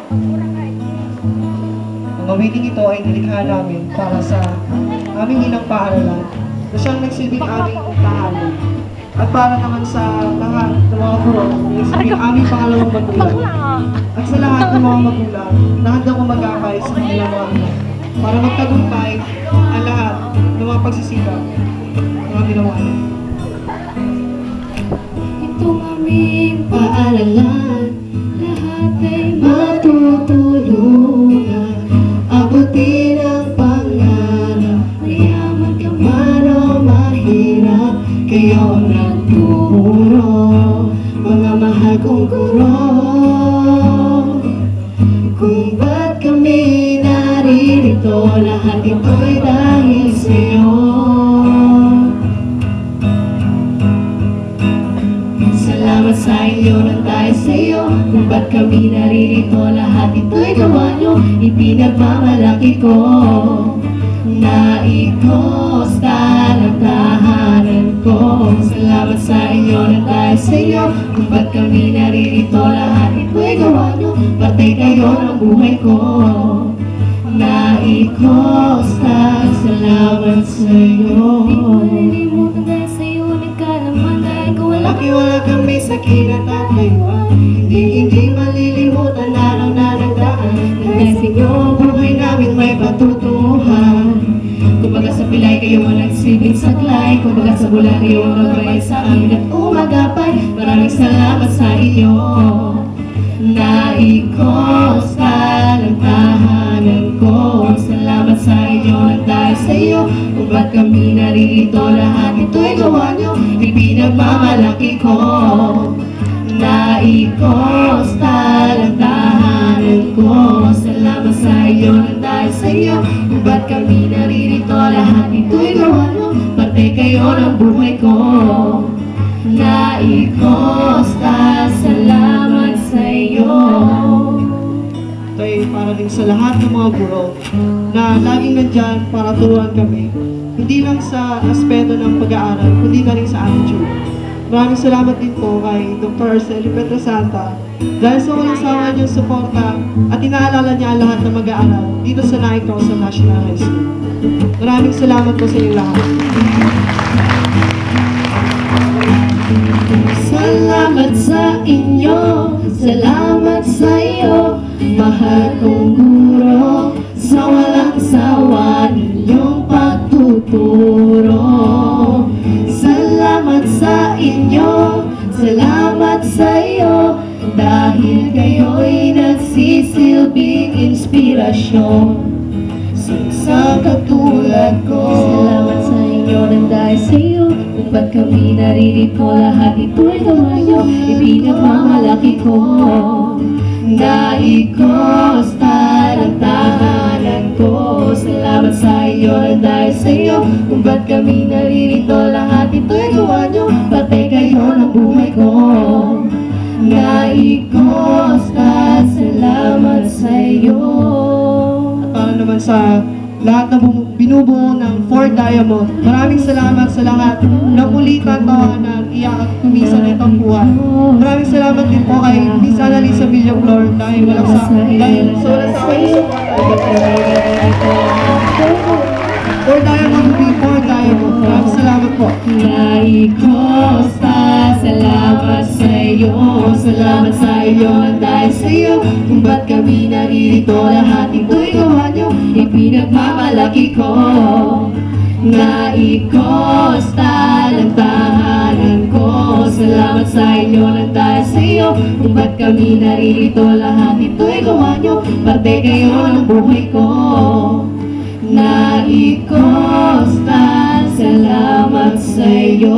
Ang awiting ito ay nilikha namin para sa aming inang paaralan na siyang nagsilbing aming tahanan. At para naman sa lahat ng mga guro, nagsilbing aming pangalawang magulang. At sa lahat ng mga magulang na handang umagapay sa kanilang mga anak para magtagumpay ang lahat ng mga pagsisikap ng aming mga anak. Itong aming paaralan, lahat ay matutulungan. Abutin ang pangarap, mayaman ka man o mahirap, kayo ang nagturo, mga mahal kong guro. Kung ba't kami naririto, lahat ito'y dahil sa'yo. Salamat sa inyo nang dahil sa'yo. Kung ba't kami naririto, lahat ito'y gawa nyo. Ipinagmamalaki ko na ikosta ng tahanan ko. Salamat sa inyo nang dahil sa'yo. Kung ba't kami naririto, lahat ito'y gawa nyo. Parte kayo ng buhay ko na ikosta. Salamat sa'yo. Di ko nalilimutan dahil sa'yo nagkalaman. Dahil kung wala kami sa kinatapayuan, hindi malilimutan araw na nagdaan. Dahil sa inyo ang buhay namin may patutuhan. Kumbaga sa pilay kayo ang nagsilbing saklay, kumbaga sa bulan kayo ang nagbayad sa amin at umagapay. Maraming salamat sa inyo na ikosta ng tahanan ko. Salamat sa inyo at dahil sa iyo. Kung ba't kami naririto, lahat ito'y gawa nyo. Ipinagmamalaki ko na ikosta ng tahanan ko. Salamat sa iyo at dahil sa iyo. Kung ba't kami naririto, lahat ito'y gawa nyo. Parte kayo ng buhay ko na ikosta. Salamat sa iyo. Ito ay para din sa lahat ng mga guro na laging nandyan para turuan kami. Hindi lang sa aspeto ng pag-aaral, kundi na rin sa attitude. Maraming salamat din po kay Dr. Arceli Petrosanta dahil sa walang sawa niyong suporta at inaalala niya ang lahat ng mag-aaral dito sa Naikrosa National High School. Maraming salamat po sa inyo lahat. Salamat sa inyo, salamat sa iyo, mahal kong guro, sa walang sawa ninyong pagtuturo. Salamat sa inyo, salamat sa iyo, dahil kayo'y nagsisilbing inspirasyon sa katulad ko. Salamat sa inyo nang dahil sa iyo. Kung ba't kami naririto, lahat ito'y gawa nyo. Ipinagmamalaki ko na ikosta ng tahanan ko. Salamat sa inyo nang dahil sa iyo. Kung ba't kami naririto, lahat ito'y gawa nyo. Parte kayo ng buhay ko na ikosta. Salamat sa iyo. Para naman sa lahat na binubuo ng Ford Diamond. Maraming salamat sa lahat ng ulitan, tawanan, iyak at kumisa na itong buwan. Maraming salamat din po kay Miss Annalisa Villaflor dahil walang sa Ford Diamond, Ford Diamond. Maraming salamat po. Naikosta, salamat sa iyo, salamat sa iyo at dahil sa iyo. Kung ba't kami naririto, lahat ito'y gawa nyo. Ipinagmamalaki ko na ikosta ng tahanan ko. Salamat sa inyo at dahil sa iyo. Kung ba't kami naririto, lahat ito'y gawa nyo. Parte kayo ng buhay ko na ikosta. Salamat sa iyo.